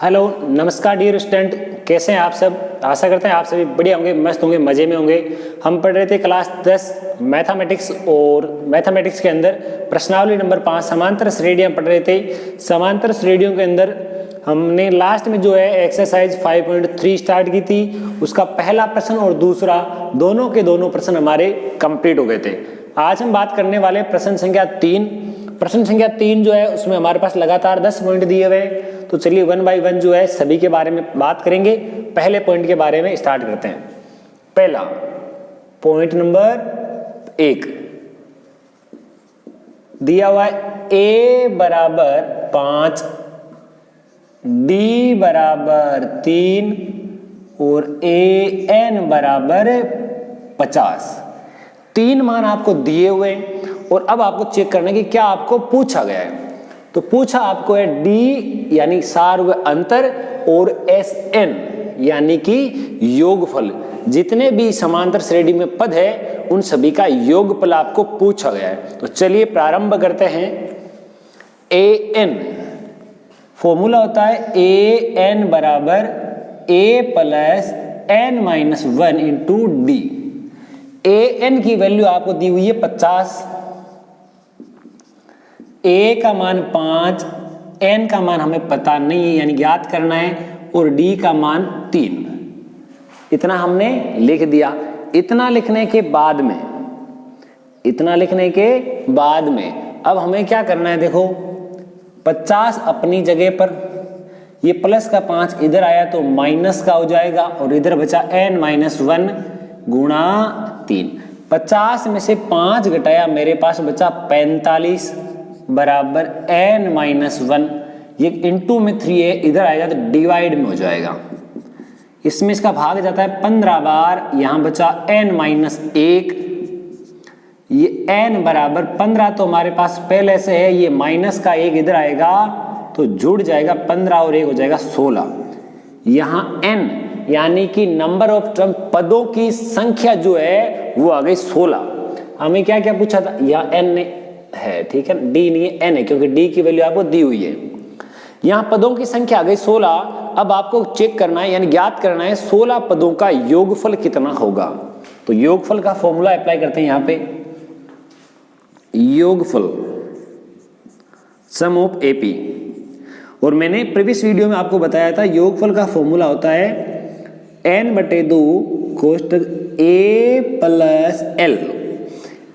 Hello नमस्कार dear student, कैसे हैं आप सब। आशा करते हैं आप सभी बढ़िया होंगे, मस्त होंगे, मज़े में होंगे। हम पढ़ रहे थे क्लास 10 मैथमेटिक्स और मैथमेटिक्स के अंदर प्रश्नावली नंबर 5 समांतर श्रेणियां पढ़ रहे थे। समांतर श्रेणियों के अंदर हमने लास्ट में जो है एक्सरसाइज 5.3 स्टार्ट की थी। उसका पहला प्रश्न और दूसरा दोनों के दोनों प्रश्न हमारे कंप्लीट हो गए थे। आज हम बात करने वाले प्रश्न संख्या 3। प्रश्न संख्या 3 जो है उसमें हमारे पास लगातार 10 पॉइंट दिए हुए हैं, तो चलिए 1 बाय 1 जो है सभी के बारे में बात करेंगे। पहले पॉइंट के बारे में स्टार्ट करते हैं। पहला पॉइंट नंबर 1 दिया हुआ है a बराबर 5, d बराबर 3 और an बराबर 50। 3 मान आपको दिए हुए हैं और अब आपको चेक करना है कि क्या आपको पूछा गया है। तो पूछा आपको है d यानी सार्व अंतर और sn यानी कि योगफल। जितने भी समांतर श्रेणी में पद है उन सभी का योगफल आपको पूछा गया है। तो चलिए प्रारंभ करते हैं। an फॉर्मूला होता है an बराबर a plus n minus 1 into D. an की वैल्यू आपको दी हुई है 50, a का मान 5, n का मान हमें पता नहीं है यानी ज्ञात करना है, और d का मान 3। इतना हमने लिख दिया। इतना लिखने के बाद में अब हमें क्या करना है, देखो 50 अपनी जगह पर, ये प्लस का 5 इधर आया तो माइनस का हो जाएगा, और इधर बचा n माइनस 1 गुणा 3। 50 में से 5 घटाया मेरे पास बचा 45 बराबर n माइनस 1। ये इंटू में 3 है, इधर आएगा तो डिवाइड में हो जाएगा। इसमें इसका भाग जाता है 15 बार, यहां बचा n माइनस 1। ये n बराबर 15 तो हमारे पास पहले से है, ये माइनस का 1 इधर आएगा तो जुड़ जाएगा 15 और 1 हो जाएगा 16। यहां n यानी कि नंबर ऑफ टर्म पदों की संख्या जो है वो आ गई 16। हमें क्या क्या पूछा था, यह n है, ठीक है, d नहीं है n है, क्योंकि d की वैल्यू आपको दी हुई है। यहां पदों की संख्या आ गई 16। अब आपको चेक करना है यानी ज्ञात करना है 16 पदों का योगफल कितना होगा। तो योगफल का फॉर्मूला अप्लाई करते हैं यहां पे। योगफल सम ऑफ एपी, और मैंने प्रीवियस वीडियो में आपको बताया था योगफल का फॉर्मूला होता है n/2 कोष्टक a plus l।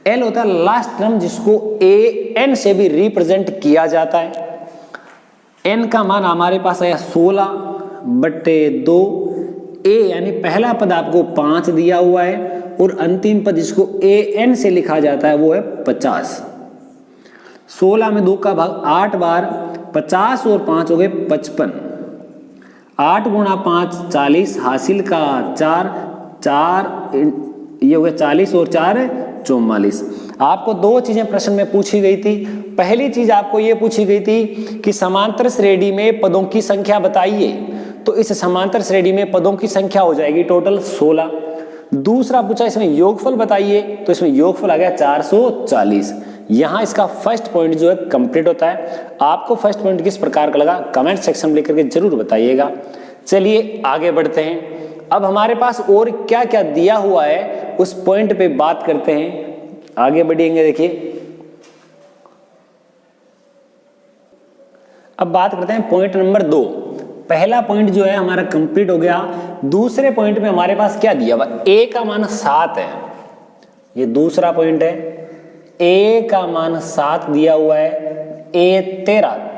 l होता है लास्ट टर्म जिसको an से भी रिप्रेजेंट किया जाता है। n का मान हमारे पास आया 16/2। a यानी पहला पद आपको 5 दिया हुआ है और अंतिम पद जिसको an से लिखा जाता है वो है 50। 16 में 2 का भाग 8 बार, 50 और 5 हो गए 55। 8 गुणा 5 40, हासिल का 4 ये हो गया 40 और 4 44। आपको 2 चीजें प्रश्न में पूछी गई थी। पहली चीज आपको ये पूछी गई थी कि समांतर श्रेणी में पदों की संख्या बताइए, तो इस समांतर श्रेणी में पदों की संख्या हो जाएगी टोटल 16। दूसरा पूछा इसमें योगफल बताइए, तो इसमें योगफल आ गया 440। यहां इसका फर्स्ट पॉइंट जो है कंप्लीट होता है। आपको फर्स्ट पॉइंट किस प्रकार का लगा कमेंट सेक्शन में लिख करके जरूर बताइएगा। चलिए आगे बढ़ते हैं। अब हमारे पास और क्या क्या दिया हुआ है उस पॉइंट पे बात करते हैं, आगे बढ़ेंगे। देखिए अब बात करते हैं पॉइंट नंबर 2। पहला पॉइंट जो है हमारा कंप्लीट हो गया। दूसरे पॉइंट में हमारे पास क्या दिया हुआ, a का मान 7 है, ये दूसरा पॉइंट है। a का मान 7 दिया हुआ है। a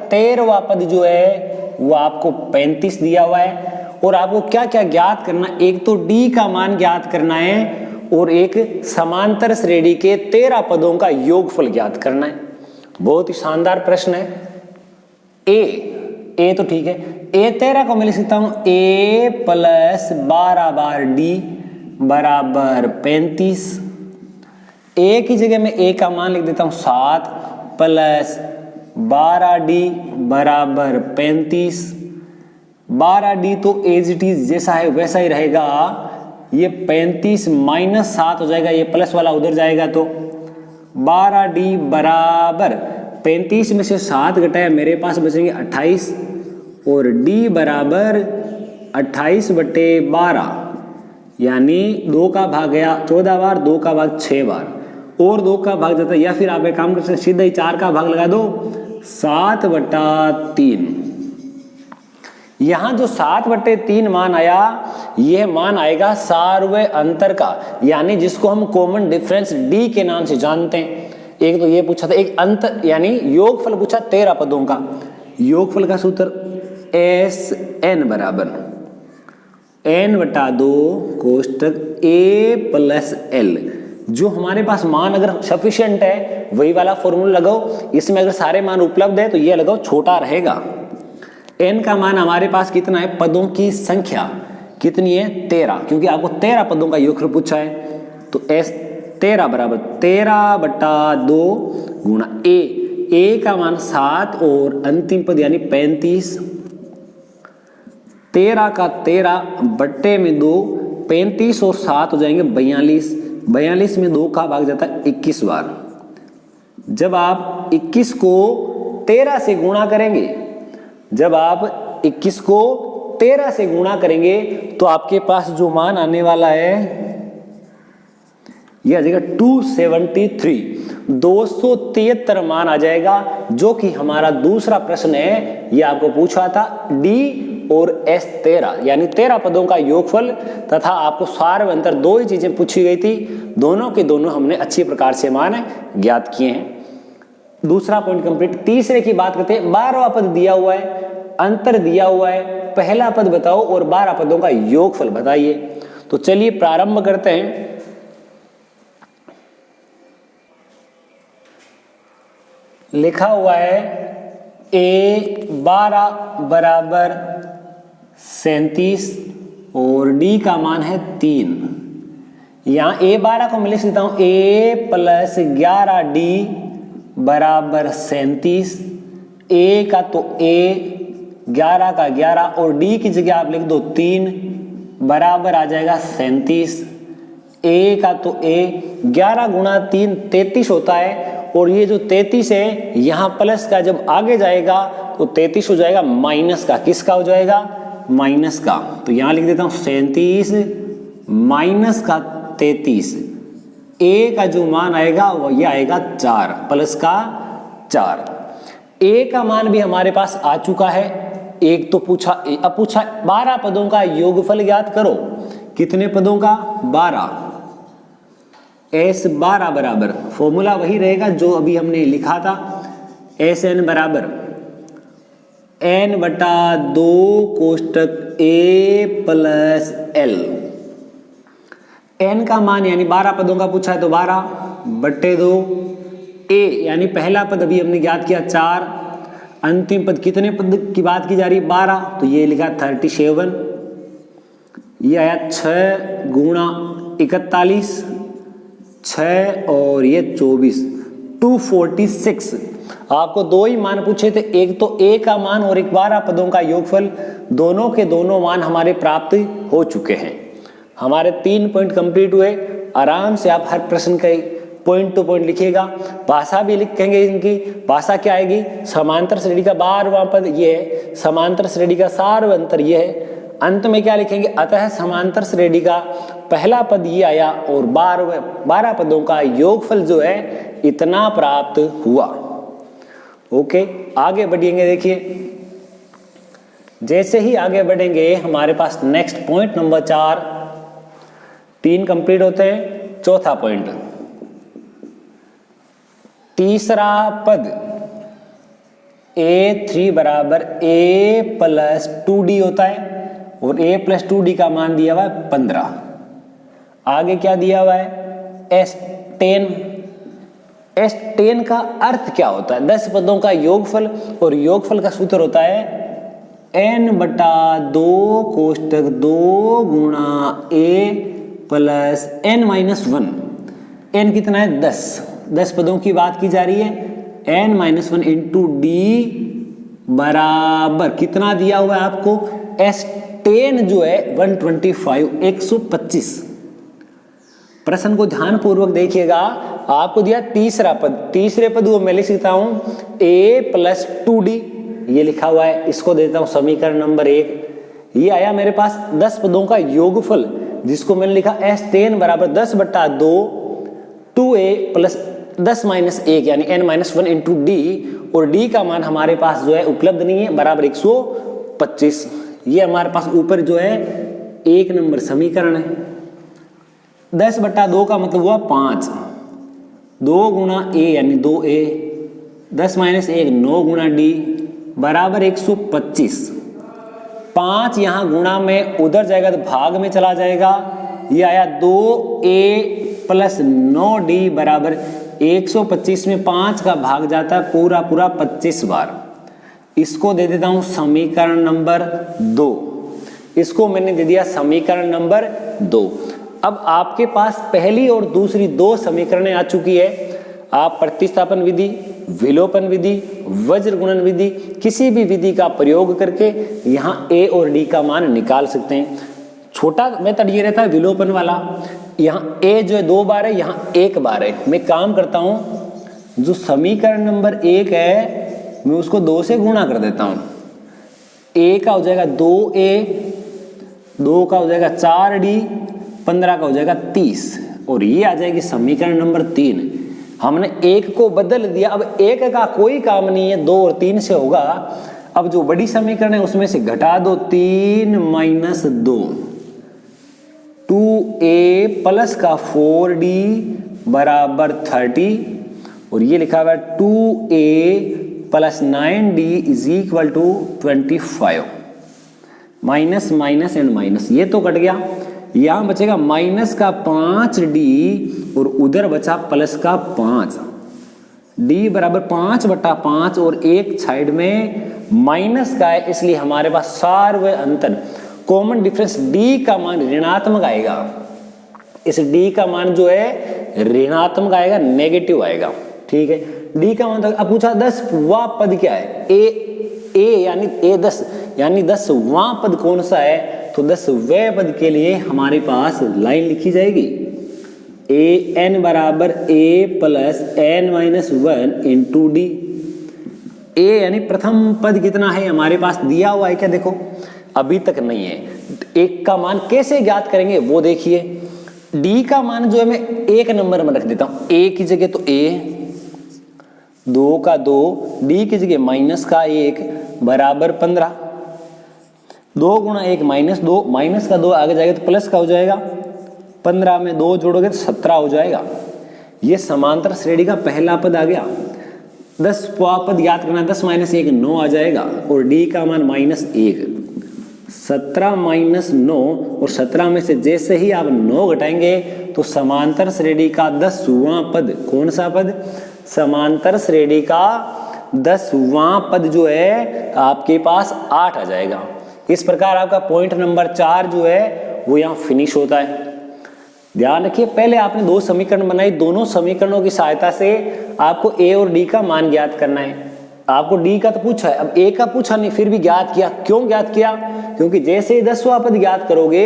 13वां पद जो है वो आपको 35 दिया हुआ है। और आपको क्या क्या ज्ञात करना, एक तो d का मान ज्ञात करना है और एक समांतर श्रेणी के 13 पदों का योगफल ज्ञात करना है। बहुत ही शानदार प्रश्न है। a तो ठीक है, a 13 को मैं लिख सकता हूं a प्लस 12 बार d बराबर 35। a की जगह में a का मान लिख देता हूं 7 प्लस 12d बराबर 35। 12d तो एज इट इज जैसा है वैसा ही रहेगा। ये 35 माइनस 7 हो जाएगा, ये प्लस वाला उधर जाएगा तो 12d बराबर 35 में से 7 घटाया मेरे पास बचेंगे 28 और d बराबर 28/12, यानी 2 का भाग गया 14 बार, 2 का भाग 6 बार, और 2 का भाग जाता है, या फिर आप एक काम कर सकते सीधा ही 4 का भाग लगा दो 7/3। यहां जो 7/3 मान आया, यह मान आएगा सार्वय अंतर का, यानी जिसको हम कॉमन डिफरेंस d के नाम से जानते हैं। एक तो ये पूछा था, एक अंतर यानी योगफल पूछा 13 पदों का। योगफल का सूत्र SN बराबर n/2 कोष्टक a प्लस l। जो हमारे पास मान अगर सफिशिएंट है वही वाला फॉर्मूला लगाओ, इसमें अगर सारे मान उपलब्ध है तो ये लगाओ, छोटा रहेगा। n का मान हमारे पास कितना है, पदों की संख्या कितनी है 13, क्योंकि आपको 13 पदों का योगफल पूछा है। तो S 13 बराबर 13/2 गुणा a का मान 7 और अंतिम पद यानी 35, 13 का 13 बट्टे में 2, 35 और 7 हो जाएंगे 42, 42 में 2 का भाग जाता है 21 बार। जब आप 21 को 13 से गुणा करेंगे, जब आप 21 को 13 से गुणा करेंगे तो आपके पास जो मान आने वाला है ये आ जाएगा 273, 273 मान आ जाएगा, जो कि हमारा दूसरा प्रश्न है। ये आपको पूछा था D और S 13 यानी 13 पदों का योगफल तथा आपको सार्वय अंतर, 2 ही चीजें पूछी गई थी, दोनों के दोनों हमने अच्छी प्रकार से मान ज्ञात किए हैं। दूसरा पॉइंट कंप्लीट। तीसरे की बात करते हैं। 12वां पद दिया हुआ है, अंतर दिया हुआ है, पहला पद बताओ और 12 पदों का योगफल बताइए। तो चलिए प्रारंभ करते हैं। लिखा हुआ है a12 बराबर 37 और d का मान है 3। यहां a12 को मैं लिख सकता हूं a प्लस 11d बराबर 37, a का तो a, 11 का 11 और d की जगह आप लिख दो 3 बराबर आ जाएगा 37। a का तो a, 11 गुणा 3 33 होता है, और ये जो 33 है यहां प्लस का जब आगे जाएगा तो 33 हो जाएगा माइनस का। किसका हो जाएगा, माइनस का। तो यहां लिख देता हूं 37 माइनस का 33, a का जो मान आएगा वो ये आएगा 4 प्लस का 4। a का मान भी हमारे पास आ चुका है, एक तो पूछा। अब पूछा 12 पदों का योगफल ज्ञात करो। कितने पदों का, 12। S12 बराबर फॉर्मूला वही रहेगा जो अभी हमने लिखा था, SN बराबर n/2 कोष्टक a plus l। n का मान यानी 12 पदों का पूछा है तो 12/2, a यानी पहला पद अभी हमने ज्ञात किया 4, अंतिम पद कितने पद की बात की जा रही है 12, तो ये लिखा 37, ये आया 6 गुणा 41, 6 और ये 24, 246। आपको 2 ही मान पूछे थे, एक तो a का मान और एक 12 पदों का योगफल, दोनों के दोनों मान हमारे प्राप्त हो चुके हैं। हमारे 3 पॉइंट कंप्लीट हुए। आराम से आप हर प्रश्न का पॉइंट टू पॉइंट लिखिएगा। भाषा भी लिखेंगे, इनकी भाषा क्या आएगी, समांतर श्रेणी का 12वां पद ये है, समांतर श्रेणी का सार्वय अंतर ये है। अंत में क्या लिखेंगे, अतः समांतर श्रेणी का पहला पद ये आया और 12 पदों का योगफल जो है इतना प्राप्त हुआ। ओके, आगे बढ़ेंगे। देखिए जैसे ही आगे बढ़ेंगे हमारे पास नेक्स्ट पॉइंट नंबर 4, 3 कंप्लीट होते हैं। चौथा पॉइंट, तीसरा पद a3 बराबर a प्लस 2d होता है और a प्लस 2d का मान दिया हुआ है 15। आगे क्या दिया हुआ है, S10। S10 का अर्थ क्या होता है, 10 पदों का योगफल, और योगफल का सूत्र होता है n/2 कोष्टक 2 गुणा a प्लस n-1। n कितना है, 10 पदों की बात की जा रही है। n-1 इंटू d बराबर कितना दिया हुआ है आपको, S10 जो है 125। प्रश्न को ध्यान पूर्वक देखिएगा। आपको दिया तीसरा पद, तीसरे पद वो मैं लिख सकता हूं a प्लस 2d, ये लिखा हुआ है, इसको देता हूं समीकरण नंबर 1। ये आया मेरे पास 10 पदों का योगफल, जिसको मैंने लिखा S10 बराबर 10/2 2a प्लस 10 - 1 यानी n-1 इंटू d, और d का मान हमारे पास जो है उपलब्ध नहीं है, बराबर 125। ये हमारे पास ऊपर जो है 1 नंबर समीकरण है। 10/2 का मतलब हुआ 5, 2 गुणा a यानी 2a, 10 - 1 9 गुणा d बराबर 125। 5 यहाँ गुणा में उधर जाएगा तो भाग में चला जाएगा, ये आया 2a प्लस 9d बराबर 125 में 5 का भाग जाता है पूरा 25 बार। इसको दे देता हूं समीकरण नंबर 2। इसको मैंने दे दिया समीकरण नंबर 2। अब आपके पास पहली और दूसरी 2 समीकरणें आ चुकी है। आप प्रतिस्थापन विधि, विलोपन विधि, वज्र गुणन विधि, किसी भी विधि का प्रयोग करके यहाँ a और d का मान निकाल सकते हैं। छोटा मेथड ये रहता है विलोपन वाला, यहाँ a जो है 2 बार है, यहाँ 1 बार है। मैं काम करता हूँ, जो समीकरण नंबर 1 है मैं उसको 2 से गुणा कर देता हूँ। a का हो जाएगा 2a, 2 का हो जाएगा 4d, 15 का हो जाएगा 30, और ये आ जाएगी समीकरण नंबर 3। हमने 1 को बदल दिया, अब 1 का कोई काम नहीं है, 2 और 3 से होगा। अब जो बड़ी समीकरण है उसमें से घटा दो 3 - 2, 2a प्लस का 4d बराबर 30, और ये लिखा हुआ है 2a plus 9d is equal to 25। Minus minus and minus, ये तो कट गया, यहां बचेगा माइनस का 5d और उधर बचा प्लस का 5, d बराबर 5/5 और एक साइड में माइनस का है, इसलिए हमारे पास सार्वय अंतर कॉमन डिफरेंस d का मान ऋणात्मक आएगा। इस d का मान जो है ऋणात्मक आएगा, नेगेटिव आएगा। ठीक है, d का मान। अब पूछा 10वां पद क्या है, a यानी a10 यानी 10वां पद कौन सा है, तो 10वें पद के लिए हमारे पास लाइन लिखी जाएगी, an बराबर a plus n-1 into d। a यानी प्रथम पद कितना है हमारे पास दिया हुआ है क्या, देखो अभी तक नहीं है। एक का मान कैसे ज्ञात करेंगे वो देखिए। d का मान जो है मैं 1 नंबर में रख देता हूं, a की जगह तो a, 2 का 2, d की जगह माइनस का 1 बराबर 15, 2 गुणा 1 -2, माइनस का 2 आगे जाएगा तो प्लस का हो जाएगा, 15 में 2 जोड़ोगे तो 17 हो जाएगा। ये समांतर श्रेणी का पहला पद आ गया। 10वां पद याद करना, 10 - 1 9 आ जाएगा, और d का मान -1, 17 - 9, और 17 में से जैसे ही आप 9 घटाएंगे तो समांतर श्रेणी का 10वां पद, कौन सा पद, समांतर श्रेणी का 10वां पद जो है आपके पास 8 आ जाएगा। इस प्रकार आपका पॉइंट नंबर 4 जो है वो यहाँ फिनिश होता है। ध्यान रखिए, पहले आपने 2 समीकरण बनाई, दोनों समीकरणों की सहायता से आपको a और d का मान ज्ञात करना है। आपको d का तो पूछा है, अब a का पूछा नहीं, फिर भी ज्ञात किया। क्यों ज्ञात किया, क्योंकि जैसे ही 10वां पद ज्ञात करोगे,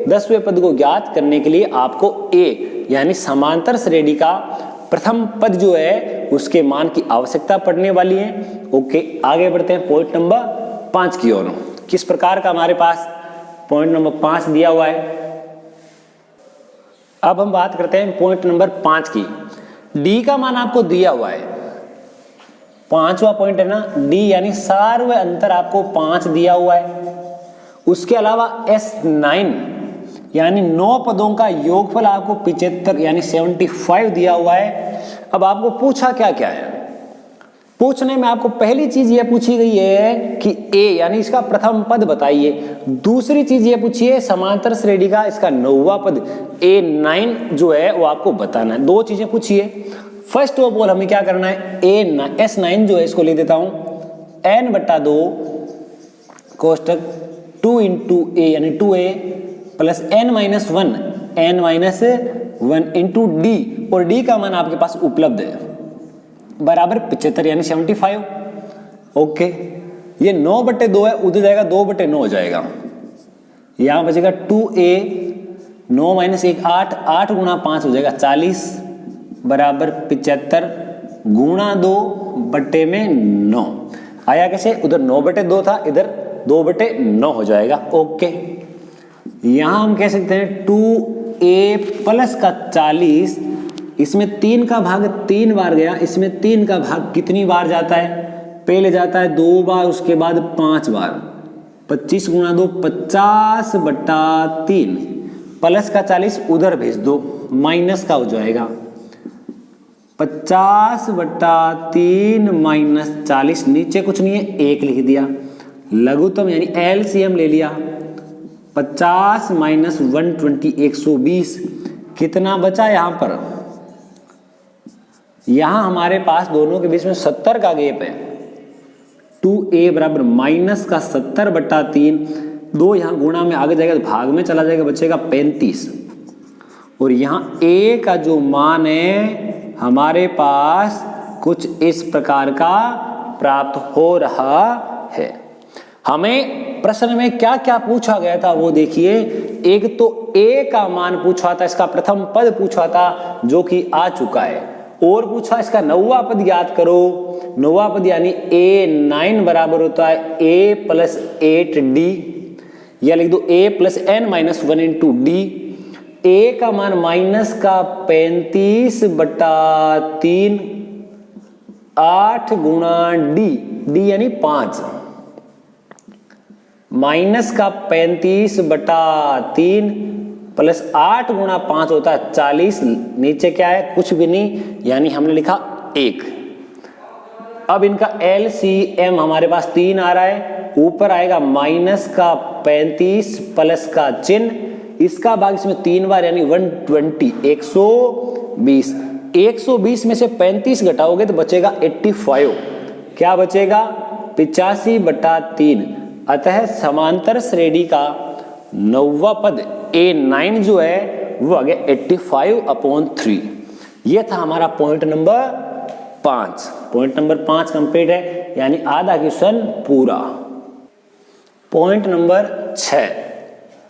10वें पद को ज्ञात करने के लिए आपको a यानी समांतर श्रेणी का प्रथम पद जो है उसके मान की आवश्यकता पड़ने वाली है। ओके, आगे बढ़ते हैं पॉइंट नंबर 5 की ओर। किस प्रकार का हमारे पास पॉइंट नंबर 5 दिया हुआ है। अब हम बात करते हैं पॉइंट नंबर 5 की। d का मान आपको दिया हुआ है, 5वां पॉइंट है ना, d यानी सार्वय अंतर आपको 5 दिया हुआ है। उसके अलावा S9 यानी 9 पदों का योगफल आपको 75 यानी 75 दिया हुआ है। अब आपको पूछा क्या क्या है, पूछने में आपको पहली चीज ये पूछी गई है कि a यानी इसका प्रथम पद बताइए। दूसरी चीज ये पूछी है समांतर श्रेणी का इसका 9वां पद A9 जो है वो आपको बताना है। 2 चीजें पूछी है। फर्स्ट ऑफ ऑल हमें क्या करना है, S9 जो है इसको लिख देता हूं n/2 कोष्टक 2 इंटू a यानी 2a plus n-1 into d, और d का मान आपके पास उपलब्ध है बराबर 75 यानी 75। ओके, ये 9/2 है, उधर जाएगा 2/9 हो जाएगा, यहां बचेगा 2a, 9 - 1 8, 8 गुणा 5 हो जाएगा 40 बराबर 75 गुणा 2/9। आया कैसे, उधर 9/2 था, इधर 2/9 हो जाएगा। ओके, यहां हम कह सकते हैं 2a प्लस का 40, इसमें 3 का भाग 3 बार गया, इसमें 3 का भाग कितनी बार जाता है, पहले जाता है 2 बार, उसके बाद 5 बार, 25 गुणा 2 50/3, प्लस का 40 उधर भेज दो, माइनस का हो जाएगा 50/3 माइनस 40, नीचे कुछ नहीं है 1 लिख दिया, लघुत्तम यानी एलसीएम ले लिया, 50 माइनस 120 120, कितना बचा यहाँ पर, यहाँ हमारे पास दोनों के बीच में 70 का गैप है, 2a बराबर माइनस का 70/3, 2 यहाँ गुणा में आगे जाएगा तो भाग में चला जाएगा, बचेगा 35, और यहाँ a का जो मान है हमारे पास कुछ इस प्रकार का प्राप्त हो रहा है। हमें प्रश्न में क्या क्या पूछा गया था वो देखिए, एक तो a का मान पूछा था, इसका प्रथम पद पूछा था जो कि आ चुका है, और पूछा इसका 9वां पद याद करो, 9वां पद यानी a9 बराबर होता है a प्लस 8d, या लिख दो a plus n minus 1 into D, a का मान माइनस का 35/3, 8 गुणा d यानी 5, माइनस का 35/3 प्लस 8 गुणा 5 होता है 40, नीचे क्या है कुछ भी नहीं, यानी हमने लिखा 1। अब इनका एलसीएम हमारे पास 3 आ रहा है, ऊपर आएगा माइनस का 35 प्लस का चिन्ह, इसका भाग इसमें 3 बार यानी 120 120, 120 में से 35 घटाओगे तो बचेगा 85, क्या बचेगा 85/3, अतः समांतर श्रेणी का 9वां पद a9 जो है वो आ गया 85/3। ये था हमारा point number 5। Point number 5 complete है, यानी आधा क्वेश्चन पूरा। पॉइंट नंबर 6,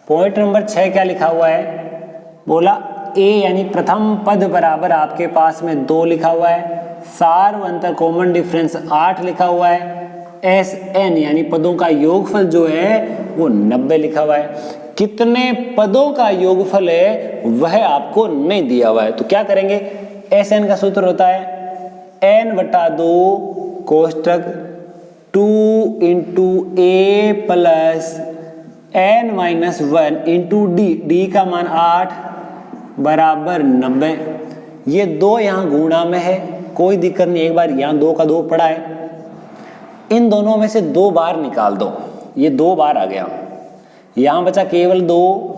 पॉइंट नंबर 6 क्या लिखा हुआ है, बोला a यानी प्रथम पद बराबर आपके पास में 2 लिखा हुआ है, सार्वंतर कॉमन डिफरेंस 8 लिखा हुआ है, SN यानी पदों का योगफल जो है वो 90 लिखा हुआ है। कितने पदों का योगफल है वह आपको नहीं दिया हुआ है, तो क्या करेंगे, SN का सूत्र होता है n/2 कोष्टक 2 into a plus n minus 1 into D का मान 8 बराबर 90। ये 2 यहाँ गुणा में है, कोई दिक्कत नहीं, एक बार यहाँ 2 का 2 पड़ा है, इन दोनों में से 2 बार निकाल दो, ये 2 बार आ गया, यहाँ बचा केवल 2,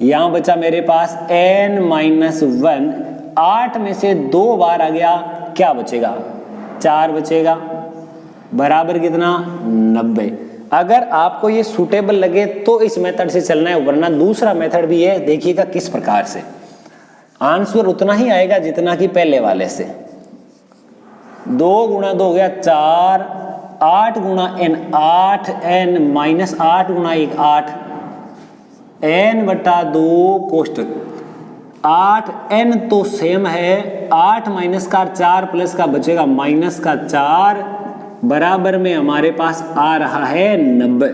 यहाँ बचा मेरे पास n माइनस 1, 8 में से 2 बार आ गया, क्या बचेगा 4 बचेगा, बराबर कितना 90। अगर आपको ये सूटेबल लगे तो इस मेथड से चलना है, वरना दूसरा मेथड भी है, देखिएगा किस प्रकार से आंसर उतना ही आएगा जितना कि पहले वाले से। 2 गुणा 2 हो गया 4, 8 गुणा n 8, n माइनस 8 गुणा 1 8, n/2 कोष्टक 8, n तो सेम है, 8 माइनस का 4 प्लस का बचेगा माइनस का 4, बराबर में हमारे पास आ रहा है 90।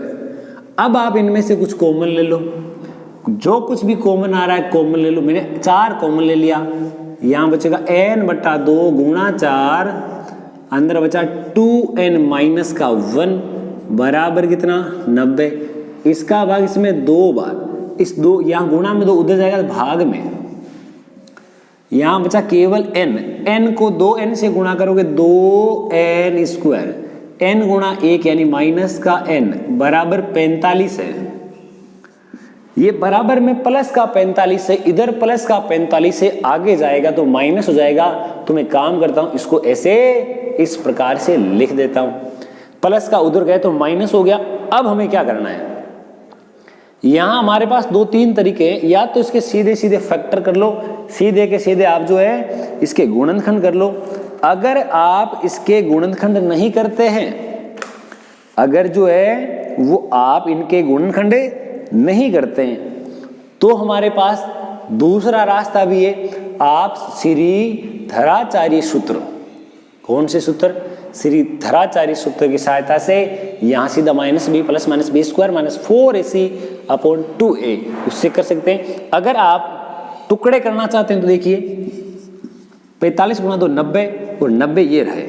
अब आप इनमें से कुछ कॉमन ले लो, जो कुछ भी कॉमन आ रहा है कॉमन ले लो, मैंने 4 कॉमन ले लिया, यहाँ बचेगा n/2 गुणा 4, अंदर बचा 2n माइनस का 1 बराबर कितना 90। इसका भाग इसमें 2 बार, इस 2 यहाँ गुणा में 2 उधर जाएगा भाग में, यहाँ बचा केवल n को 2n से गुणा करोगे 2n², n गुणा 1 यानी माइनस का n बराबर 45 है, ये बराबर में प्लस का 45 है, इधर प्लस का 45 है, आगे जाएगा तो माइनस हो जाएगा, तो मैं काम करता हूं इसको ऐसे इस प्रकार से लिख देता हूं, प्लस का उधर गए तो माइनस हो गया। अब हमें क्या करना है, यहां हमारे पास 2-3 तरीके हैं, या तो इसके सीधे सीधे फैक्टर कर लो, सीधे के सीधे आप जो है इसके गुणनखंड कर लो। अगर आप इसके गुणनखंड नहीं करते हैं, अगर जो है वो आप इनके गुणनखंड नहीं करते हैं, तो हमारे पास दूसरा रास्ता भी है, आप श्रीधराचार्य सूत्र, कौन से सूत्र, श्रीधराचार्य सूत्र की सहायता से यहाँ सीधा -b plus -b square -4ac/2a उससे कर सकते हैं। अगर आप टुकड़े करना चाहते हैं तो देखिए 45 गुणा 2 90 और 90 ये रहे,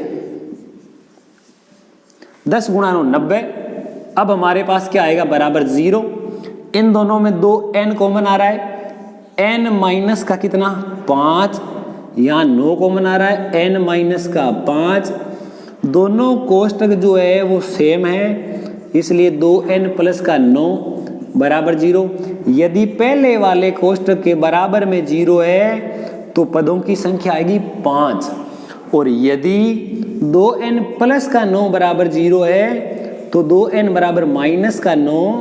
10 गुणा 9 90। अब हमारे पास क्या आएगा बराबर 0। इन दोनों में 2n कॉमन आ रहा है, n माइनस का कितना 5, यहाँ 9 कॉमन आ रहा है n माइनस का 5। दोनों कोष्टक जो है वो सेम है, इसलिए 2n प्लस का 9 बराबर 0। यदि पहले वाले कोष्टक के बराबर में 0 है तो पदों की संख्या आएगी 5, और यदि 2n प्लस का 9 बराबर 0 है तो 2n बराबर माइनस का 9,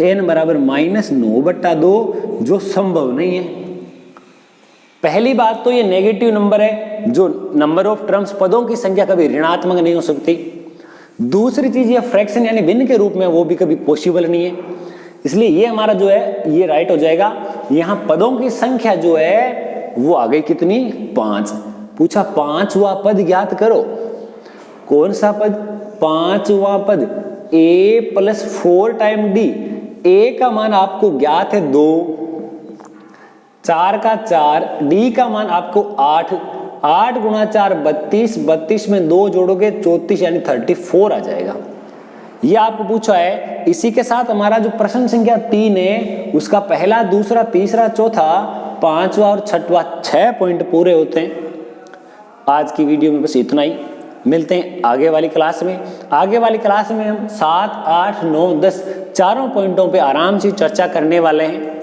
n बराबर -9/2, जो संभव नहीं है। पहली बात तो ये नेगेटिव नंबर है, जो नंबर ऑफ टर्म्स पदों की संख्या कभी ऋणात्मक नहीं हो सकती। दूसरी चीज ये फ्रैक्शन यानी भिन्न के रूप में, वो भी कभी पॉसिबल नहीं है, इसलिए ये हमारा जो है ये राइट हो जाएगा। यहाँ पदों की संख्या जो है वो आ गई कितनी 5। पूछा 5वां पद ज्ञात करो, कौन सा पद 5वां पद a plus 4 time d। a का मान आपको ज्ञात है 2, 4 का 4, d का मान आपको 8, 8 गुणा 4 32, 32 में 2 जोड़ोगे 34 यानी 34 आ जाएगा। ये आपको पूछा है। इसी के साथ हमारा जो प्रश्न संख्या 3 है उसका पहला, दूसरा, तीसरा, चौथा, 5वां और 6वां 6 पॉइंट पूरे होते हैं। आज की वीडियो में बस इतना ही, मिलते हैं आगे वाली क्लास में। आगे वाली क्लास में हम 7, 8, 9, 10 चारों पॉइंटों पे आराम से चर्चा करने वाले हैं।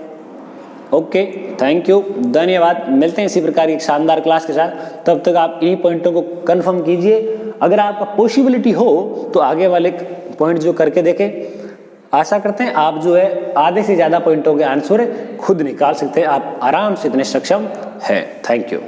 ओके, थैंक यू, धन्यवाद। मिलते हैं इसी प्रकार की शानदार क्लास के साथ। तब तक आप इन्हीं पॉइंटों को कंफर्म कीजिए। अगर आपका पॉसिबिलिटी हो तो आगे वाले पॉइंट जो करके देखें। आशा करते हैं आप जो है आधे से ज्यादा पॉइंटों के आंसर खुद निकाल सकते हैं। आप आराम से इतने सक्षम है। Thank you.